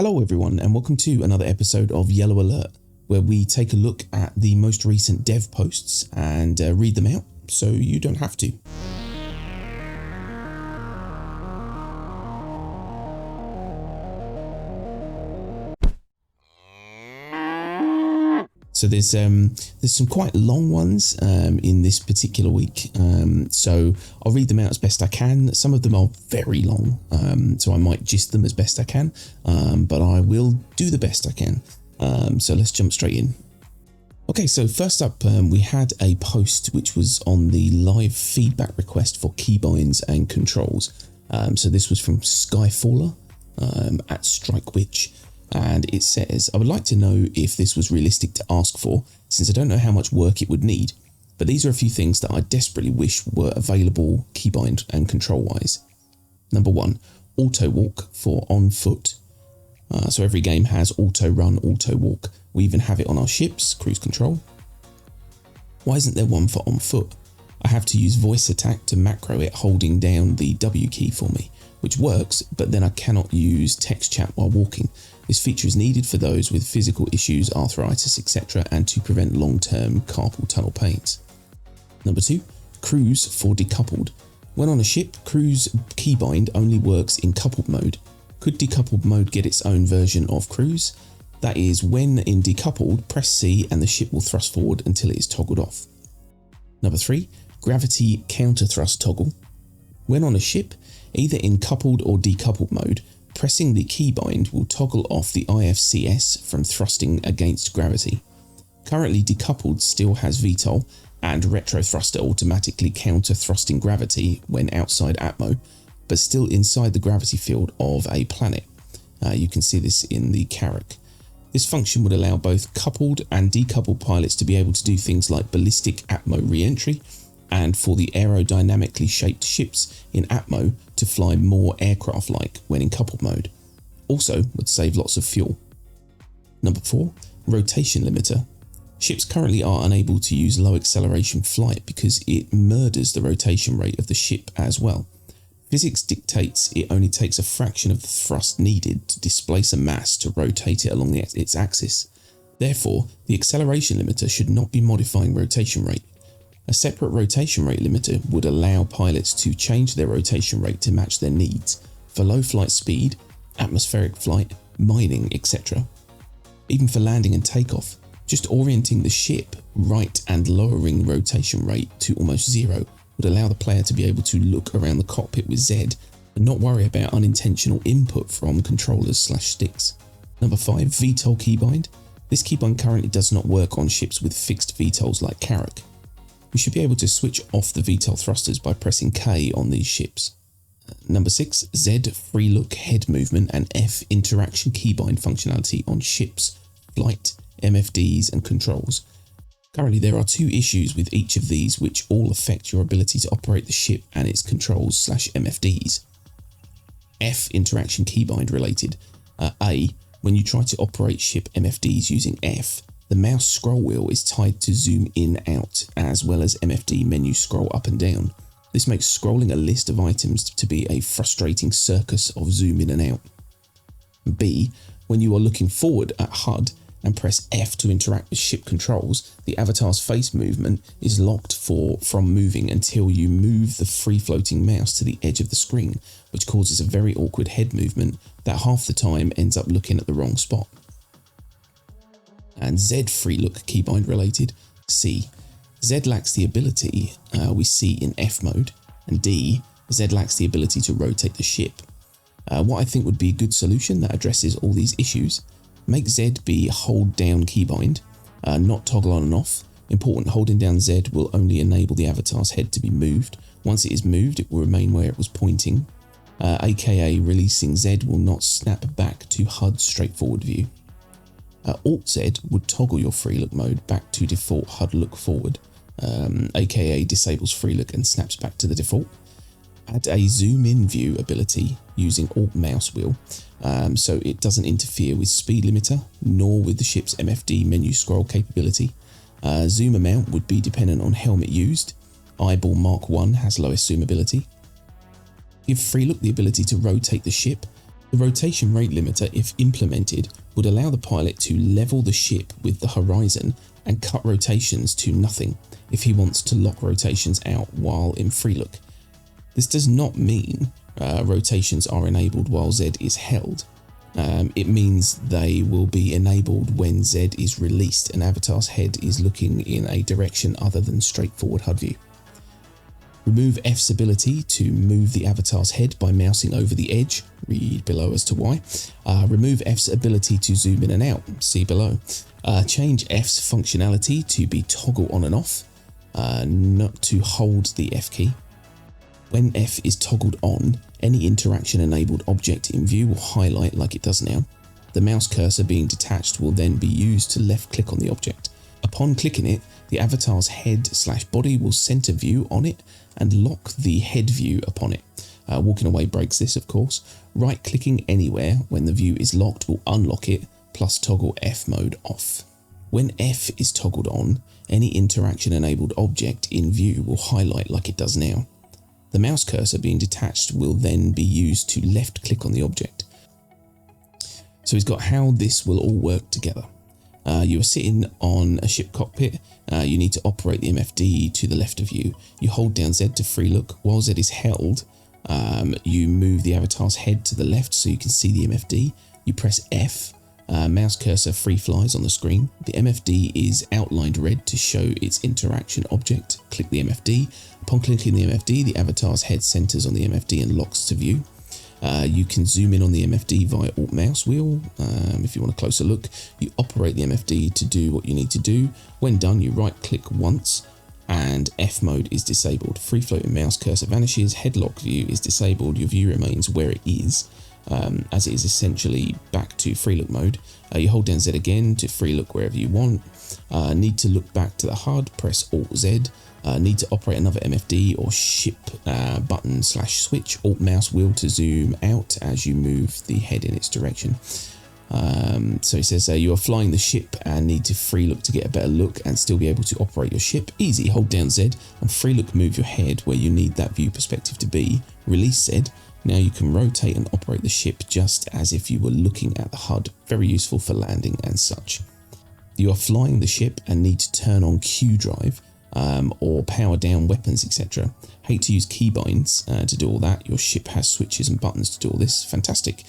Hello everyone and welcome to another episode of Yellow Alert, where we take a look at the most recent dev posts and read them out so you don't have to. So there's some quite long ones in this particular week, so I'll read them out as best I can. Some of them are very long, so I might gist them as best I can, but I will do the best I can. So let's jump straight in. Okay, so first up, we had a post which was on the live feedback request for keybinds and controls. So this was from Skyfaller at Strikewitch. And it says, I would like to know if this was realistic to ask for, since I don't know how much work it would need, but these are a few things that I desperately wish were available keybind and control wise. Number 1, auto walk for on foot. So every game has auto run, auto walk. We even have it on our ships, cruise control. Why isn't there one for on foot? I have to use voice attack to macro it holding down the W key for me, which works, but then I cannot use text chat while walking. This feature is needed for those with physical issues, arthritis, etc., and to prevent long-term carpal tunnel pains. Number 2, cruise for decoupled. When on a ship, cruise keybind only works in coupled mode. Could decoupled mode get its own version of cruise? That is, when in decoupled, press C and the ship will thrust forward until it is toggled off. Number 3, gravity counter thrust toggle. When on a ship, either in coupled or decoupled mode, pressing the keybind will toggle off the IFCS from thrusting against gravity. Currently decoupled still has VTOL and retro thruster automatically counter thrusting gravity when outside Atmo, but still inside the gravity field of a planet. You can see this in the Carrack. This function would allow both coupled and decoupled pilots to be able to do things like ballistic Atmo re-entry, and for the aerodynamically shaped ships in Atmo to fly more aircraft-like when in coupled mode. Also would save lots of fuel. Number 4, rotation limiter. Ships currently are unable to use low acceleration flight because it murders the rotation rate of the ship as well. Physics dictates it only takes a fraction of the thrust needed to displace a mass to rotate it along its axis. Therefore, the acceleration limiter should not be modifying rotation rate. A separate rotation rate limiter would allow pilots to change their rotation rate to match their needs for low flight speed, atmospheric flight, mining, etc. Even for landing and takeoff, just orienting the ship right and lowering rotation rate to almost zero would allow the player to be able to look around the cockpit with Z and not worry about unintentional input from controllers/sticks. Number 5, VTOL keybind. This keybind currently does not work on ships with fixed VTOLs like Carrack. We should be able to switch off the VTOL thrusters by pressing K on these ships. Number 6, Z free look head movement and F interaction keybind functionality on ships, flight, MFDs and controls. Currently there are 2 issues with each of these which all affect your ability to operate the ship and its controls/MFDs. F interaction keybind related. A, when you try to operate ship MFDs using F, the mouse scroll wheel is tied to zoom in out as well as MFD menu scroll up and down. This makes scrolling a list of items to be a frustrating circus of zoom in and out. B, when you are looking forward at HUD and press F to interact with ship controls, the avatar's face movement is locked from moving until you move the free-floating mouse to the edge of the screen, which causes a very awkward head movement that half the time ends up looking at the wrong spot. And Z free look keybind related. C, Z lacks the ability we see in F mode, and D, Z lacks the ability to rotate the ship. What I think would be a good solution that addresses all these issues: make Z be hold down keybind, not toggle on and off. Important, holding down Z will only enable the avatar's head to be moved. Once it is moved, it will remain where it was pointing, aka releasing Z will not snap back to HUD straightforward view. Alt-Z would toggle your free look mode back to default HUD look forward, aka disables free look and snaps back to the default. Add a zoom in view ability using Alt mouse wheel, so it doesn't interfere with speed limiter nor with the ship's MFD menu scroll capability. Zoom amount would be dependent on helmet used. Eyeball Mark 1 has lowest zoom ability. Give free look the ability to rotate the ship. The rotation rate limiter, if implemented, would allow the pilot to level the ship with the horizon and cut rotations to nothing if he wants to lock rotations out while in free look. This does not mean rotations are enabled while Z is held. It means they will be enabled when Z is released and avatar's head is looking in a direction other than straightforward HUD view. Remove F's ability to move the avatar's head by mousing over the edge, read below as to why. Remove F's ability to zoom in and out, see below. Change F's functionality to be toggle on and off, not to hold the F key. When F is toggled on, any interaction enabled object in view will highlight like it does now. The mouse cursor being detached will then be used to left click on the object. Upon clicking it, the avatar's head/body will center view on it and lock the head view upon it. Walking away breaks this, of course. Right clicking anywhere when the view is locked will unlock it, plus toggle F mode off. When F is toggled on, any interaction enabled object in view will highlight like it does now. The mouse cursor being detached will then be used to left click on the object. So he's got how this will all work together. You are sitting on a ship cockpit. You need to operate the MFD to the left of you. You hold down Z to free look. While Z is held, you move the avatar's head to the left so you can see the MFD. You press F. Mouse cursor free flies on the screen. The MFD is outlined red to show its interaction object. Click the MFD. Upon clicking the MFD, the avatar's head centers on the MFD and locks to view. You can zoom in on the MFD via Alt mouse wheel. If you want a closer look, you operate the MFD to do what you need to do. When done, you right click once and F mode is disabled. Free floating mouse cursor vanishes. Headlock view is disabled. Your view remains where it is, as it is essentially back to free look mode. You hold down Z again to free look wherever you want. Need to look back to the HUD, press Alt Z. Need to operate another MFD or ship button/switch, Alt mouse wheel to zoom out as you move the head in its direction. So it says you are flying the ship and need to free look to get a better look and still be able to operate your ship. Easy, hold down Z and free look, move your head where you need that view perspective to be. Release Z. Now you can rotate and operate the ship just as if you were looking at the HUD. Very useful for landing and such. You are flying the ship and need to turn on Q drive. Or power down weapons, etc. Hate to use keybinds to do all that. Your ship has switches and buttons to do all this. Fantastic.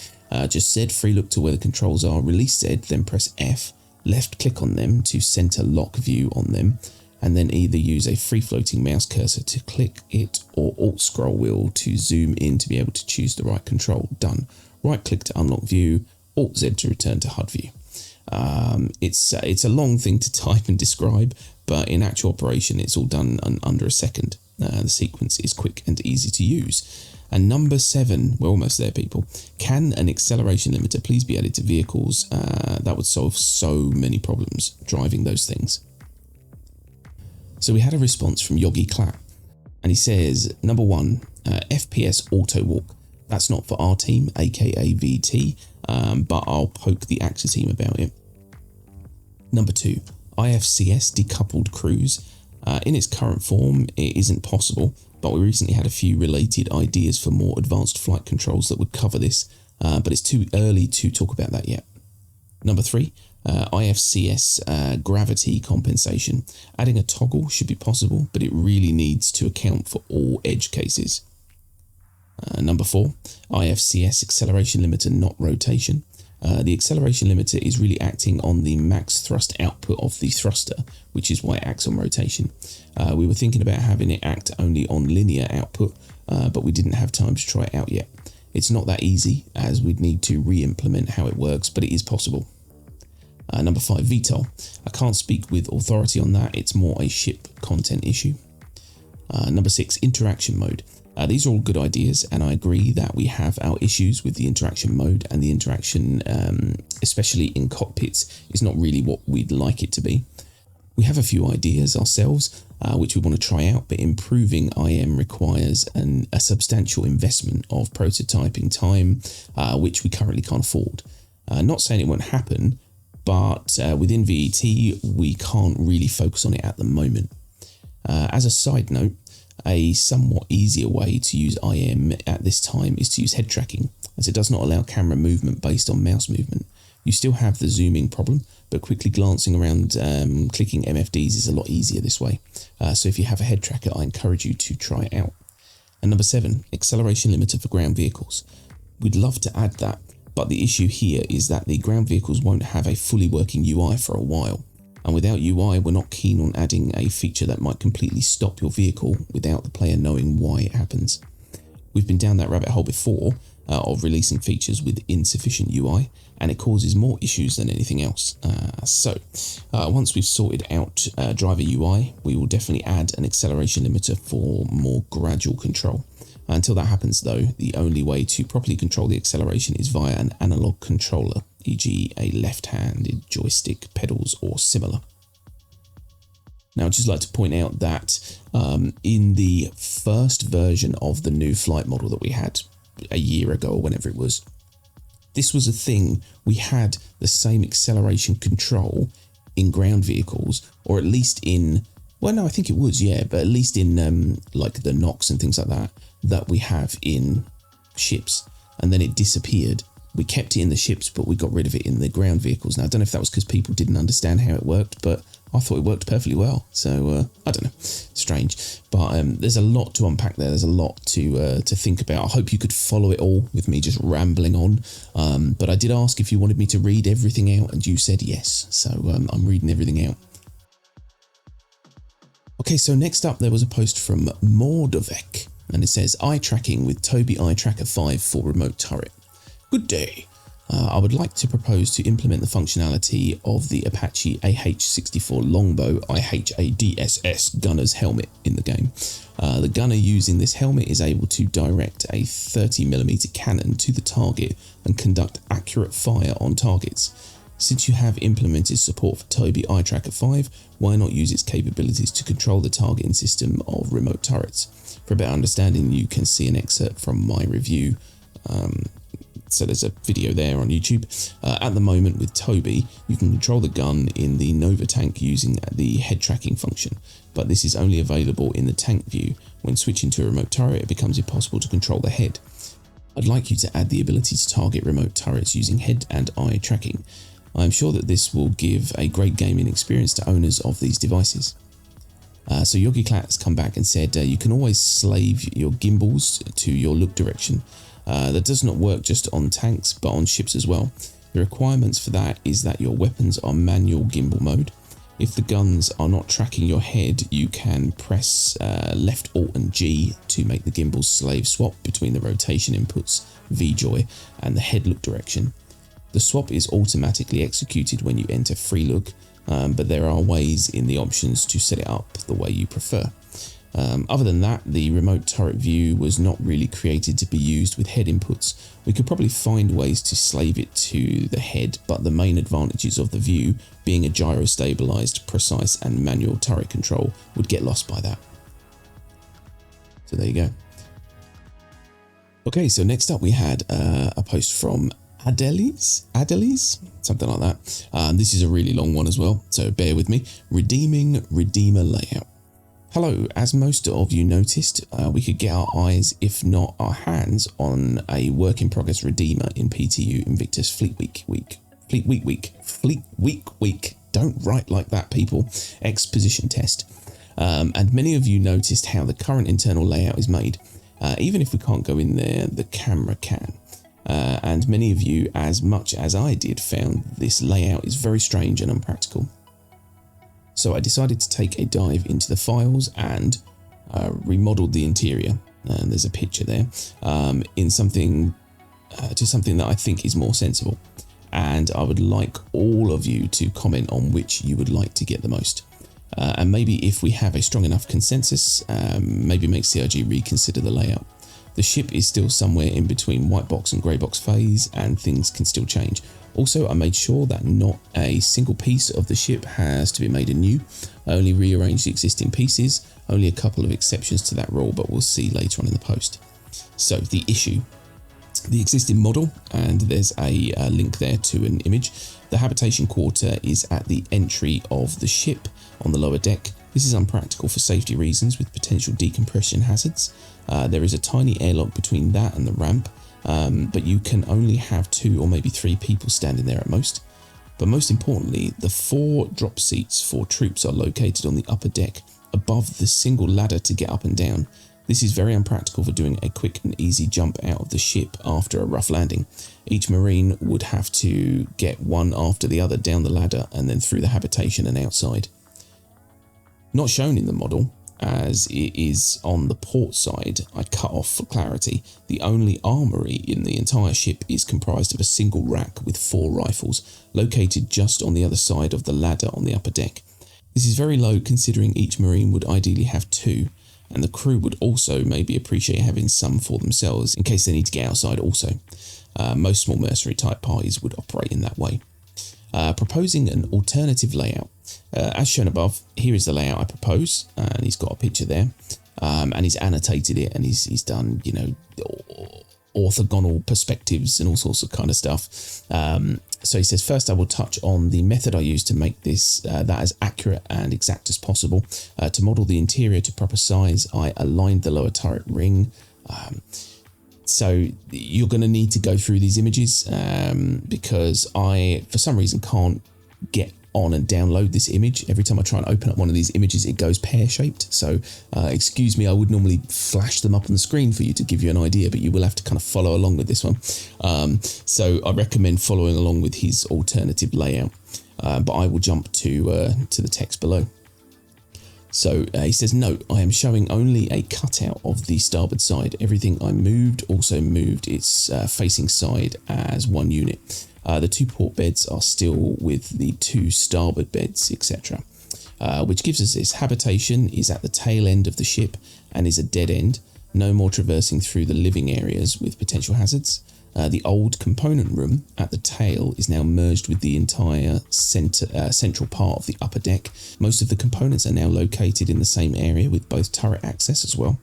Just Z free look to where the controls are, release Z, then press F, left click on them to center lock view on them, and then either use a free floating mouse cursor to click it or Alt scroll wheel to zoom in to be able to choose the right control. Done. Right click to unlock view, Alt Z to return to HUD view. It's a long thing to type and describe, but in actual operation it's all done under a second. The sequence is quick and easy to use. And number 7, we're almost there, people. Can an acceleration limiter please be added to vehicles? That would solve so many problems driving those things. So we had a response from Yogi Clap, and he says, number 1, FPS auto walk. That's not for our team, aka VT, but I'll poke the AXA team about it. Number 2, IFCS decoupled cruise. In its current form, it isn't possible, but we recently had a few related ideas for more advanced flight controls that would cover this, but it's too early to talk about that yet. Number 3, IFCS gravity compensation. Adding a toggle should be possible, but it really needs to account for all edge cases. Number 4, IFCS acceleration limiter, not rotation. The acceleration limiter is really acting on the max thrust output of the thruster, which is why it acts on rotation. We were thinking about having it act only on linear output, but we didn't have time to try it out yet. It's not that easy, as we'd need to re-implement how it works, but it is possible. Number 5, VTOL. I can't speak with authority on that, it's more a ship content issue. Number 6, interaction mode. These are all good ideas, and I agree that we have our issues with the interaction mode, and the interaction, especially in cockpits, is not really what we'd like it to be. We have a few ideas ourselves, which we want to try out, but improving IM requires a substantial investment of prototyping time, which we currently can't afford. Not saying it won't happen, but within VET, we can't really focus on it at the moment. As a side note, A somewhat easier way to use IM at this time is to use head tracking, as it does not allow camera movement based on mouse movement. You still have the zooming problem, but quickly glancing around, clicking MFDs is a lot easier this way. So if you have a head tracker, I encourage you to try it out. And number 7, acceleration limiter for ground vehicles. We'd love to add that, but the issue here is that the ground vehicles won't have a fully working UI for a while. And without UI, we're not keen on adding a feature that might completely stop your vehicle without the player knowing why it happens. We've been down that rabbit hole before of releasing features with insufficient UI, and it causes more issues than anything else. So once we've sorted out driver UI, we will definitely add an acceleration limiter for more gradual control. Until that happens though, the only way to properly control the acceleration is via an analog controller, e.g. a left-handed joystick, pedals or similar. Now I'd just like to point out that in the first version of the new flight model that we had a year ago or whenever it was, this was a thing. We had the same acceleration control in ground vehicles, or at least in, well no I think it was, yeah, but at least in like the Nox and things like that we have in ships, and then it disappeared. We kept it in the ships, but we got rid of it in the ground vehicles. Now I don't know if that was because people didn't understand how it worked, but I thought it worked perfectly well. So I don't know, strange. But there's a lot to unpack there. There's a lot to think about. I hope you could follow it all with me just rambling on. But I did ask if you wanted me to read everything out, and you said yes. So I'm reading everything out. Okay, so next up there was a post from Mordovek, and it says eye tracking with Tobii Eye Tracker 5 for remote turret. Good day. I would like to propose to implement the functionality of the Apache AH-64 Longbow IHADSS gunner's helmet in the game. The gunner using this helmet is able to direct a 30mm cannon to the target and conduct accurate fire on targets. Since you have implemented support for Tobii Eye Tracker 5, why not use its capabilities to control the targeting system of remote turrets? For a better understanding, you can see an excerpt from my review. So there's a video there on YouTube. At the moment with Tobii, you can control the gun in the Nova tank using the head tracking function, but this is only available in the tank view. When switching to a remote turret, it becomes impossible to control the head. I'd like you to add the ability to target remote turrets using head and eye tracking. I'm sure that this will give a great gaming experience to owners of these devices. So Yogi Clat has come back and said you can always slave your gimbals to your look direction. That does not work just on tanks, but on ships as well. The requirements for that is that your weapons are manual gimbal mode. If the guns are not tracking your head, you can press left Alt and G to make the gimbals slave swap between the rotation inputs, VJoy, and the head look direction. The swap is automatically executed when you enter free look, but there are ways in the options to set it up the way you prefer. Other than that, the remote turret view was not really created to be used with head inputs. We could probably find ways to slave it to the head, but the main advantages of the view, being a gyro-stabilized, precise and manual turret control, would get lost by that. So there you go. Okay, so next up we had a post from Adelis, something like that. This is a really long one as well, so bear with me. Redeeming Redeemer layout. Hello, as most of you noticed, we could get our eyes, if not our hands, on a work-in-progress Redeemer in PTU Invictus Fleet Week. Don't write like that, people. Exposition test. And many of you noticed how the current internal layout is made. Even if we can't go in there, the camera can. And many of you, as much as I did, found this layout is very strange and unpractical. So I decided to take a dive into the files and remodeled the interior. And there's a picture there in something to something that I think is more sensible. And I would like all of you to comment on which you would like to get the most. And maybe if we have a strong enough consensus, maybe make CRG reconsider the layout. The ship is still somewhere in between white box and grey box phase, and things can still change. Also, I made sure that not a single piece of the ship has to be made anew. I only rearranged the existing pieces, only a couple of exceptions to that rule, but we'll see later on in the post. So the issue. The existing model, and there's a link there to an image. The habitation quarter is at the entry of the ship on the lower deck. This is unpractical for safety reasons with potential decompression hazards. There is a tiny airlock between that and the ramp, but you can only have 2 or maybe 3 people standing there at most. But most importantly, the 4 drop seats for troops are located on the upper deck above the single ladder to get up and down. This is very unpractical for doing a quick and easy jump out of the ship after a rough landing. Each Marine would have to get one after the other down the ladder and then through the habitation and outside. Not shown in the model, as it is on the port side, I cut off for clarity. The only armoury in the entire ship is comprised of a single rack with 4 rifles, located just on the other side of the ladder on the upper deck. This is very low considering each Marine would ideally have 2, and the crew would also maybe appreciate having some for themselves in case they need to get outside also. Most small mercenary type parties would operate in that way. Proposing an alternative layout. As shown above, here is the layout I propose, and he's got a picture there, and he's annotated it, and he's done, you know, orthogonal perspectives and all sorts of kind of stuff. So he says, first I will touch on the method I use to make this that as accurate and exact as possible. To model the interior to proper size, I aligned the lower turret ring. So you're going to need to go through these images because I, for some reason, can't get on and download this image. Every time I try and open up one of these images, it goes pear-shaped. So excuse me, I would normally flash them up on the screen for you to give you an idea, but you will have to kind of follow along with this one. So I recommend following along with his alternative layout, but I will jump to the text below. So he says, note, I am showing only a cutout of the starboard side. Everything I moved also moved its facing side as one unit. The 2 port beds are still with the 2 starboard beds, etc. Which gives us this. Habitation is at the tail end of the ship and is a dead end. No more traversing through the living areas with potential hazards. The old component room at the tail is now merged with the entire central part of the upper deck. Most of the components are now located in the same area with both turret access as well.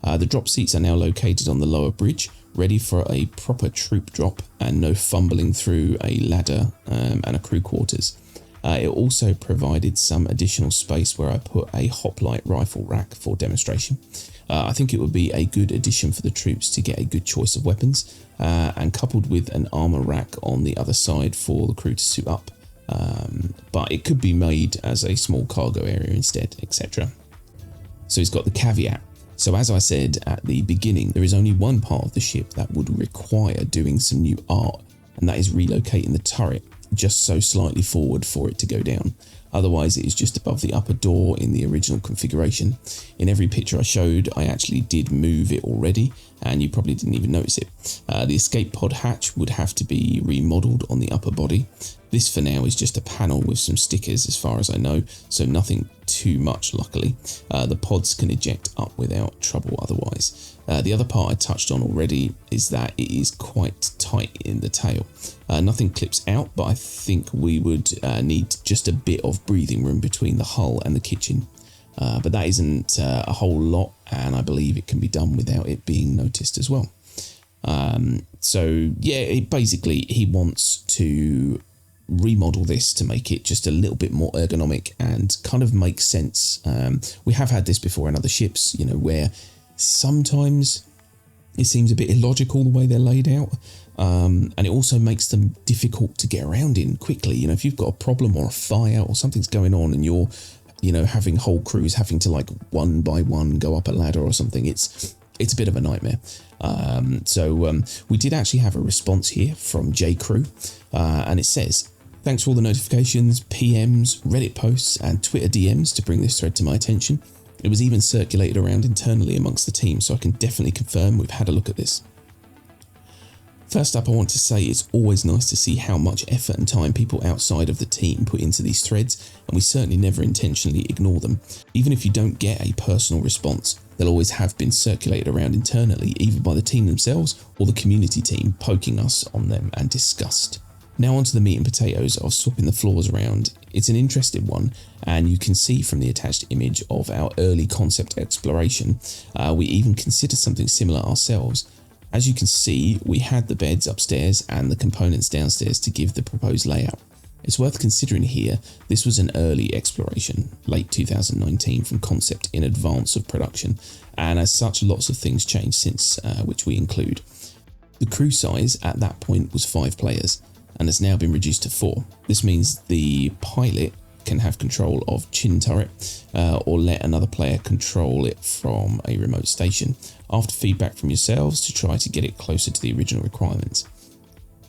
The drop seats are now located on the lower bridge, ready for a proper troop drop and no fumbling through a ladder and a crew quarters. It also provided some additional space where I put a hoplite rifle rack for demonstration. I think it would be a good addition for the troops to get a good choice of weapons, and coupled with an armour rack on the other side for the crew to suit up. But it could be made as a small cargo area instead, etc. So he's got the caveat. So as I said at the beginning, there is only one part of the ship that would require doing some new art, and that is relocating the turret just so slightly forward for it to go down. Otherwise, it is just above the upper door in the original configuration. In every picture I showed, I actually did move it already, and you probably didn't even notice it. The escape pod hatch would have to be remodeled on the upper body. This for now is just a panel with some stickers as far as I know, so nothing too much luckily. The pods can eject up without trouble otherwise. The other part I touched on already is that it is quite tight in the tail. Nothing clips out, but I think we would need just a bit of breathing room between the hull and the kitchen. But that isn't a whole lot, and I believe it can be done without it being noticed as well. So yeah, basically he wants to remodel this to make it just a little bit more ergonomic and kind of make sense. We have had this before in other ships, you know, where sometimes it seems a bit illogical the way they're laid out, and it also makes them difficult to get around in quickly. You know, if you've got a problem or a fire or something's going on and you're, you know, having whole crews having to like one by one go up a ladder or something, it's a bit of a nightmare. So we did actually have a response here from JCrew, and it says, thanks for all the notifications, PMs, Reddit posts and Twitter DMs to bring this thread to my attention. It was even circulated around internally amongst the team, so I can definitely confirm we've had a look at this. First up, I want to say it's always nice to see how much effort and time people outside of the team put into these threads, and we certainly never intentionally ignore them. Even if you don't get a personal response, they'll always have been circulated around internally, either by the team themselves or the community team poking us on them and discussed. Now onto the meat and potatoes of swapping the floors around. It's an interesting one, and you can see from the attached image of our early concept exploration, we even considered something similar ourselves. As you can see, we had the beds upstairs and the components downstairs to give the proposed layout. It's worth considering here, this was an early exploration, late 2019 from concept in advance of production, and as such lots of things changed since, which we include. The crew size at that point was 5 players, and has now been reduced to 4. This means the pilot can have control of chin turret, or let another player control it from a remote station, after feedback from yourselves to try to get it closer to the original requirements.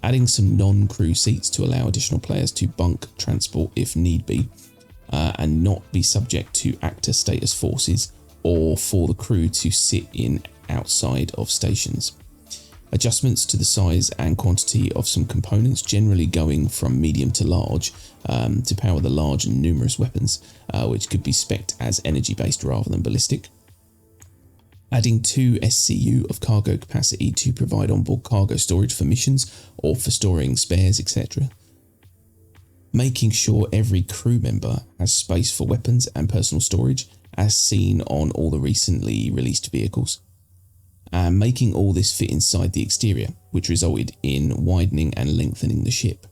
Adding some non-crew seats to allow additional players to bunk transport if need be, and not be subject to actor status forces, or for the crew to sit in outside of stations. Adjustments to the size and quantity of some components, generally going from medium to large, to power the large and numerous weapons, which could be spec'd as energy based rather than ballistic. Adding 2 SCU of cargo capacity to provide onboard cargo storage for missions or for storing spares, etc. Making sure every crew member has space for weapons and personal storage, as seen on all the recently released vehicles. And making all this fit inside the exterior, which resulted in widening and lengthening the ship.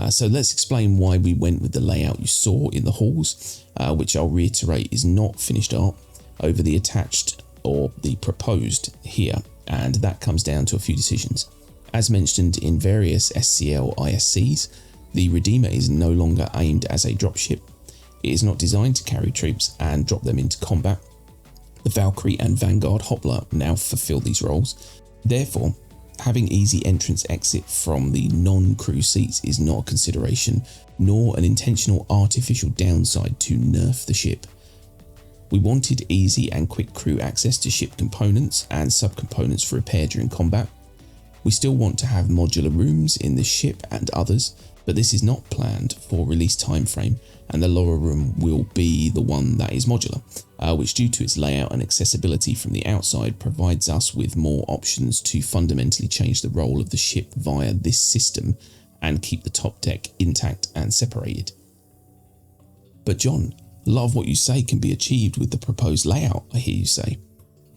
So let's explain why we went with the layout you saw in the halls, which I'll reiterate is not finished art, over the attached or the proposed here, and that comes down to a few decisions. As mentioned in various SCL ISCs, the Redeemer is no longer aimed as a dropship. It is not designed to carry troops and drop them into combat. The Valkyrie and Vanguard Hoppler now fulfill these roles. Therefore, having easy entrance-exit from the non-crew seats is not a consideration, nor an intentional artificial downside to nerf the ship. We wanted easy and quick crew access to ship components and subcomponents for repair during combat. We still want to have modular rooms in the ship and others, but this is not planned for release timeframe, and the lower room will be the one that is modular, which due to its layout and accessibility from the outside provides us with more options to fundamentally change the role of the ship via this system and keep the top deck intact and separated. But John, a lot of what you say can be achieved with the proposed layout, I hear you say.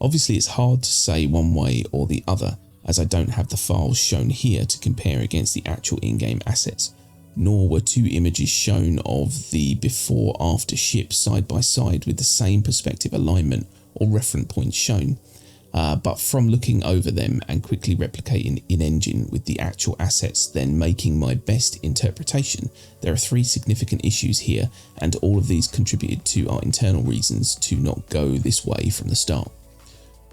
Obviously it's hard to say one way or the other, as I don't have the files shown here to compare against the actual in-game assets, nor were 2 images shown of the before-after ship side by side with the same perspective alignment or reference points shown. But from looking over them and quickly replicating in-engine with the actual assets, then making my best interpretation, there are 3 significant issues here, and all of these contributed to our internal reasons to not go this way from the start.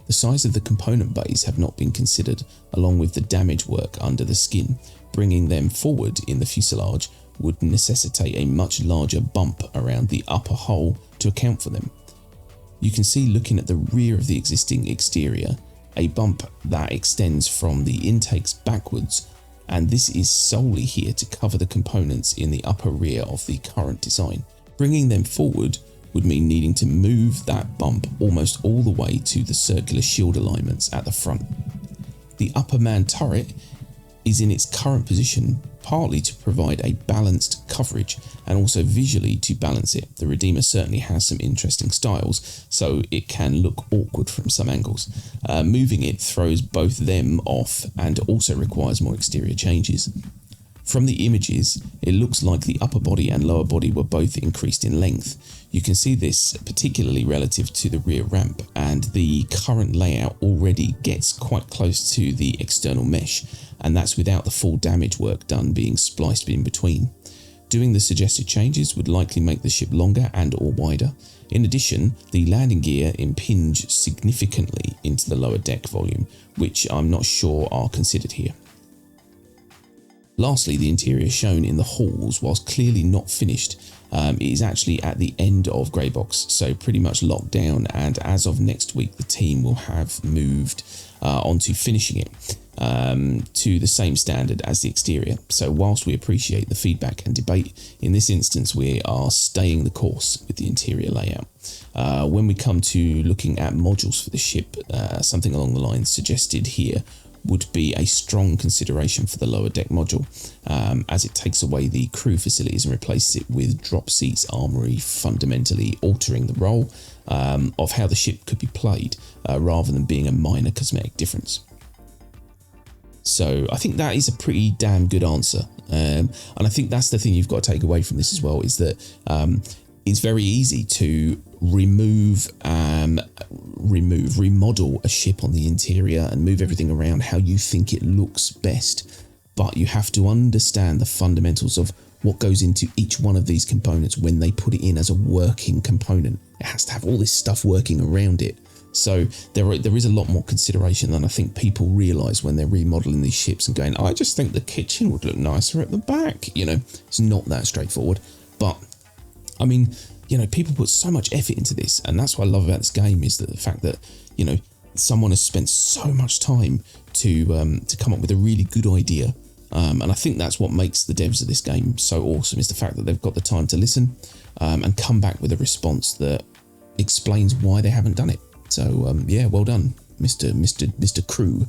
The size of the component bays have not been considered, along with the damage work under the skin. Bringing them forward in the fuselage would necessitate a much larger bump around the upper hull to account for them. You can see, looking at the rear of the existing exterior, a bump that extends from the intakes backwards, and this is solely here to cover the components in the upper rear of the current design. Bringing them forward would mean needing to move that bump almost all the way to the circular shield alignments at the front. The upper man turret is in its current position partly to provide a balanced coverage and also visually to balance it. The Redeemer certainly has some interesting styles, so it can look awkward from some angles. Moving it throws both them off and also requires more exterior changes. From the images, it looks like the upper body and lower body were both increased in length. You can see this particularly relative to the rear ramp, and the current layout already gets quite close to the external mesh, and that's without the full damage work done being spliced in between. Doing the suggested changes would likely make the ship longer and or wider. In addition, the landing gear impinge significantly into the lower deck volume, which I'm not sure are considered here. Lastly, the interior shown in the halls, whilst clearly not finished, it is actually at the end of Grey Box, so pretty much locked down, and as of next week the team will have moved onto finishing it to the same standard as the exterior. So whilst we appreciate the feedback and debate, in this instance we are staying the course with the interior layout. When we come to looking at modules for the ship, something along the lines suggested here would be a strong consideration for the lower deck module, as it takes away the crew facilities and replaces it with drop seats armory, fundamentally altering the role of how the ship could be played, rather than being a minor cosmetic difference. So I think that is a pretty damn good answer. And I think that's the thing you've got to take away from this as well, is that it's very easy to remodel a ship on the interior and move everything around how you think it looks best. But you have to understand the fundamentals of what goes into each one of these components when they put it in as a working component. It has to have all this stuff working around it. So there is a lot more consideration than I think people realise when they're remodelling these ships and going, I just think the kitchen would look nicer at the back. You know, it's not that straightforward. But, I mean, you know, people put so much effort into this, and that's what I love about this game, is that the fact that, you know, someone has spent so much time to come up with a really good idea. And I think that's what makes the devs of this game so awesome, is the fact that they've got the time to listen and come back with a response that explains why they haven't done it. So yeah, well done, Mr. Crew.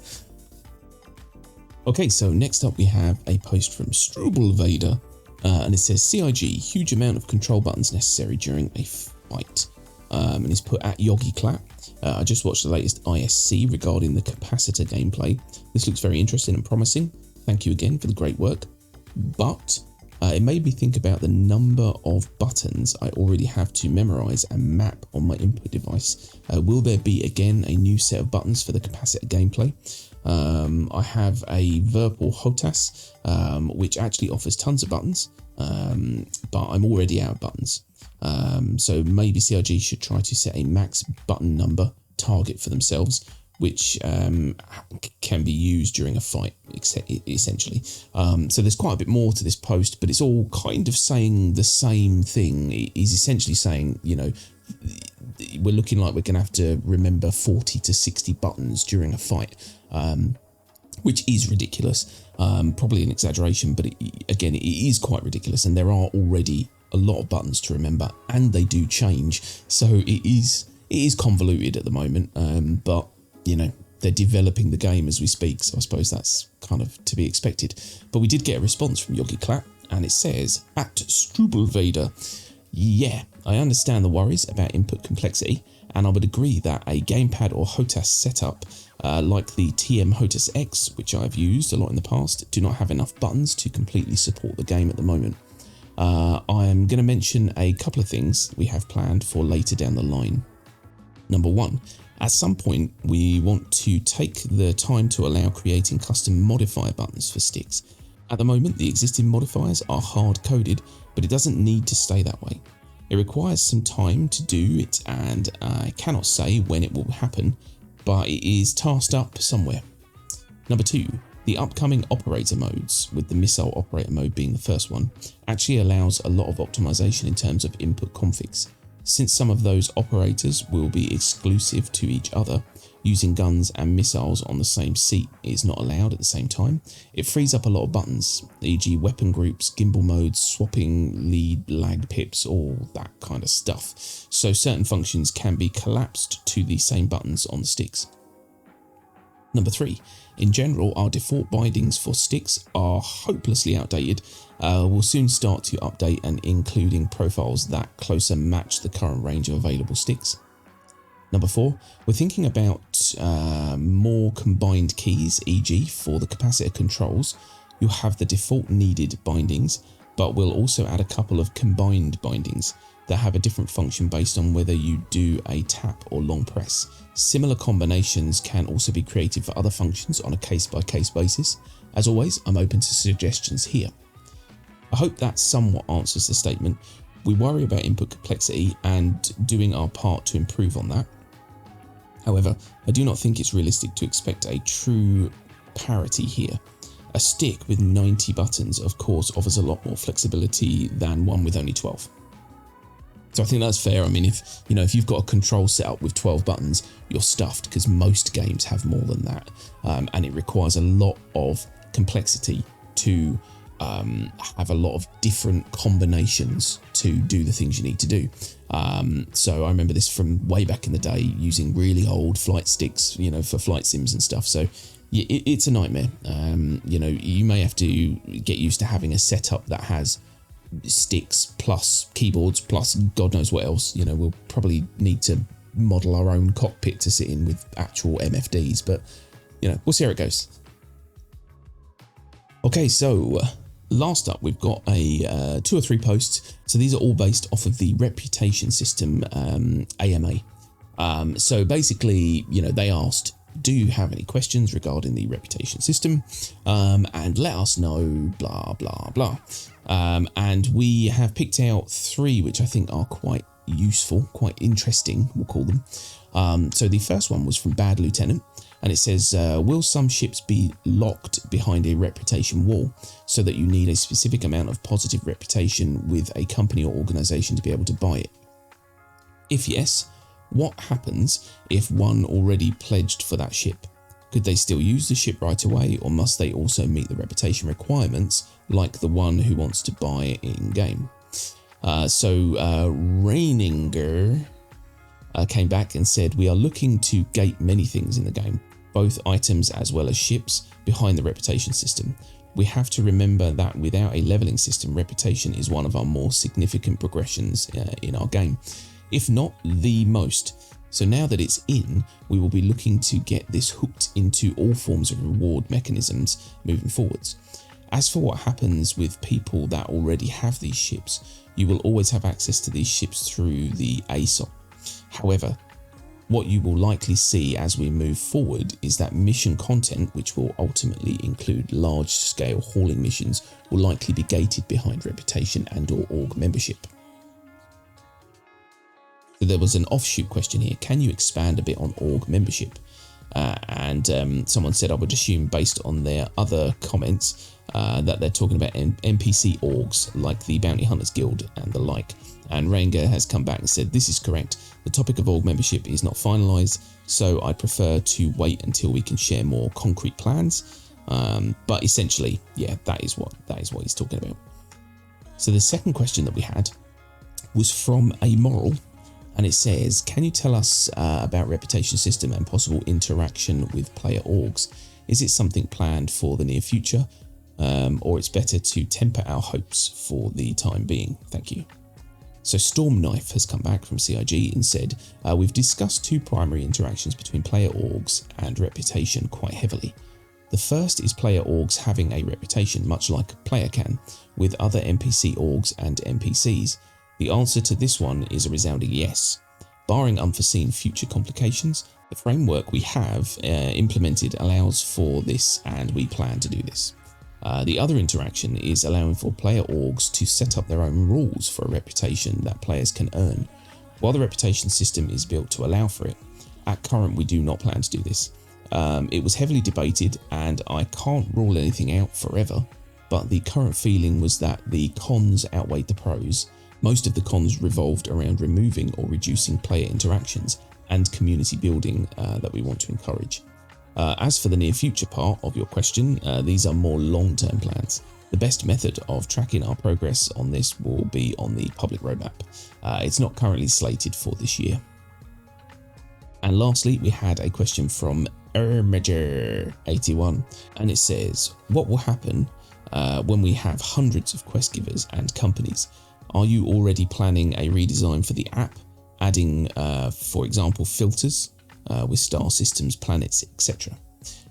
Okay, so next up we have a post from Struble Vader, and it says CIG, huge amount of control buttons necessary during a fight, and it's put at Yogi Clap. I just watched the latest ISC regarding the capacitor gameplay. This looks very interesting and promising. Thank you again for the great work. But it made me think about the number of buttons I already have to memorize and map on my input device. Will there be again a new set of buttons for the capacitor gameplay? I have a Referral HOTAS, which actually offers tons of buttons, but I'm already out of buttons. So maybe CIG should try to set a max button number target for themselves, which can be used during a fight, essentially. So there's quite a bit more to this post, but it's all kind of saying the same thing. He's essentially saying, you know, we're looking like we're going to have to remember 40 to 60 buttons during a fight, which is ridiculous. Probably an exaggeration, but again, it is quite ridiculous. And there are already a lot of buttons to remember, and they do change. So it is convoluted at the moment, but you know, they're developing the game as we speak, so I suppose that's kind of to be expected. But we did get a response from Yogi Clap, and it says, at Struble Vader, yeah, I understand the worries about input complexity, and I would agree that a gamepad or HOTAS setup, like the TM HOTAS X, which I've used a lot in the past, do not have enough buttons to completely support the game at the moment. I am going to mention a couple of things we have planned for later down the line. Number one, at some point, we want to take the time to allow creating custom modifier buttons for sticks. At the moment, the existing modifiers are hard-coded, but it doesn't need to stay that way. It requires some time to do it, and I cannot say when it will happen, but it is tasked up somewhere. Number two, the upcoming operator modes, with the missile operator mode being the first one, actually allows a lot of optimization in terms of input configs. Since some of those operators will be exclusive to each other, using guns and missiles on the same seat is not allowed at the same time. It frees up a lot of buttons, e.g. weapon groups, gimbal modes, swapping lead lag pips, all that kind of stuff. So certain functions can be collapsed to the same buttons on the sticks. Number three, in general, our default bindings for sticks are hopelessly outdated. We'll soon start to update and including profiles that closer match the current range of available sticks. Number four, we're thinking about more combined keys, e.g. for the capacitor controls. You'll have the default needed bindings, but we'll also add a couple of combined bindings that have a different function based on whether you do a tap or long press. Similar combinations can also be created for other functions on a case-by-case basis. As always, I'm open to suggestions here. I hope that somewhat answers the statement. We worry about input complexity and doing our part to improve on that. However, I do not think it's realistic to expect a true parity here. A stick with 90 buttons, of course, offers a lot more flexibility than one with only 12. So I think that's fair. I mean, if you've got a control setup with 12 buttons, you're stuffed, because most games have more than that, and it requires a lot of complexity to have a lot of different combinations to do the things you need to do. So I remember this from way back in the day, using really old flight sticks, for flight sims and stuff. So it's a nightmare. You may have to get used to having a setup that has sticks plus keyboards plus God knows what else. We'll probably need to model our own cockpit to sit in with actual MFDs, but we'll see how it goes. Okay, so last up, we've got a 2 or 3 posts. So these are all based off of the reputation system AMA. So basically, they asked, do you have any questions regarding the reputation system? And let us know, blah, blah, blah. And we have picked out 3, which I think are quite useful, quite interesting, we'll call them. So the first one was from Bad Lieutenant, and it says, will some ships be locked behind a reputation wall so that you need a specific amount of positive reputation with a company or organization to be able to buy it? If yes, what happens if one already pledged for that ship? Could they still use the ship right away, or must they also meet the reputation requirements like the one who wants to buy it in-game? Reininger came back and said, we are looking to gate many things in the game, both items as well as ships, behind the reputation system. We have to remember that without a leveling system, reputation is one of our more significant progressions in our game, if not the most. So now that it's in, we will be looking to get this hooked into all forms of reward mechanisms moving forwards. As for what happens with people that already have these ships, you will always have access to these ships through the ASOP. However, what you will likely see as we move forward is that mission content, which will ultimately include large-scale hauling missions, will likely be gated behind reputation and/or org membership. So there was an offshoot question here. Can you expand a bit on org membership? Someone said, I would assume based on their other comments that they're talking about NPC orgs like the Bounty Hunters Guild and the like. And Ranger has come back and said, this is correct. The topic of org membership is not finalised, so I prefer to wait until we can share more concrete plans. But essentially, yeah, that is what he's talking about. So the second question that we had was from Amoral. And it says, can you tell us about reputation system and possible interaction with player orgs? Is it something planned for the near future? Or it's better to temper our hopes for the time being? Thank you. So Storm Knife has come back from CIG and said, we've discussed 2 primary interactions between player orgs and reputation quite heavily. The first is player orgs having a reputation, much like a player can, with other NPC orgs and NPCs. The answer to this one is a resounding yes. Barring unforeseen future complications, the framework we have implemented allows for this, and we plan to do this. The other interaction is allowing for player orgs to set up their own rules for a reputation that players can earn. While the reputation system is built to allow for it, at current we do not plan to do this. It was heavily debated, and I can't rule anything out forever, but the current feeling was that the cons outweighed the pros. Most of the cons revolved around removing or reducing player interactions and community building that we want to encourage. As for the near future part of your question, these are more long-term plans. The best method of tracking our progress on this will be on the public roadmap. It's not currently slated for this year. And lastly, we had a question from Ermager81, and it says, what will happen when we have hundreds of quest givers and companies? Are you already planning a redesign for the app, adding, for example, filters with star systems, planets, etc.?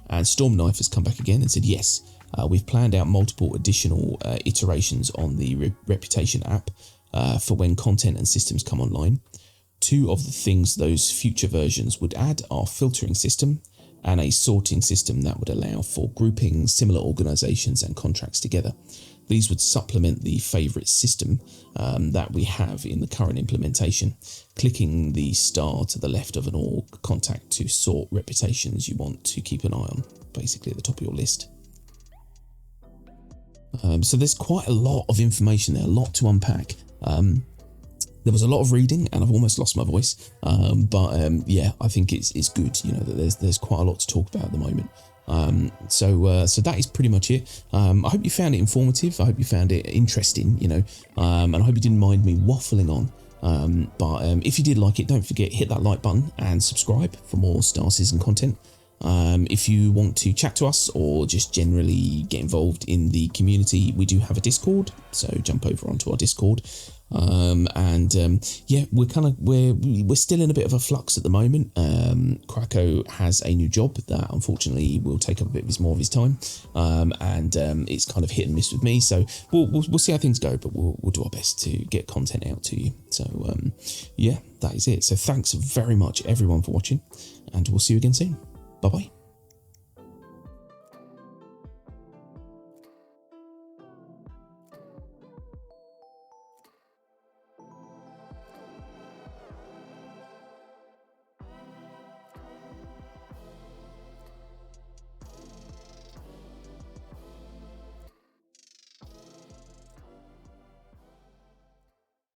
And Storm Knife has come back again and said, yes, we've planned out multiple additional iterations on the Reputation app for when content and systems come online. 2 of the things those future versions would add are filtering system and a sorting system that would allow for grouping similar organizations and contracts together. These would supplement the favorite system that we have in the current implementation, clicking the star to the left of an org contact to sort reputations you want to keep an eye on, basically at the top of your list. So there's quite a lot of information there, a lot to unpack. There was a lot of reading and I've almost lost my voice, yeah, I think it's good, that there's quite a lot to talk about at the moment. So that is pretty much it. I hope you found it informative. I hope you found it interesting, and I hope you didn't mind me waffling on. But if you did like it, don't forget, hit that like button and subscribe for more Star Citizen content. If you want to chat to us or just generally get involved in the community, we do have a Discord, so jump over onto our Discord. Yeah, we're still in a bit of a flux at the moment. Krakow has a new job that unfortunately will take up a bit more of his time, it's kind of hit and miss with me. So we'll see how things go, but we'll do our best to get content out to you. So yeah, that is it. So thanks very much everyone for watching, and we'll see you again soon. Bye bye.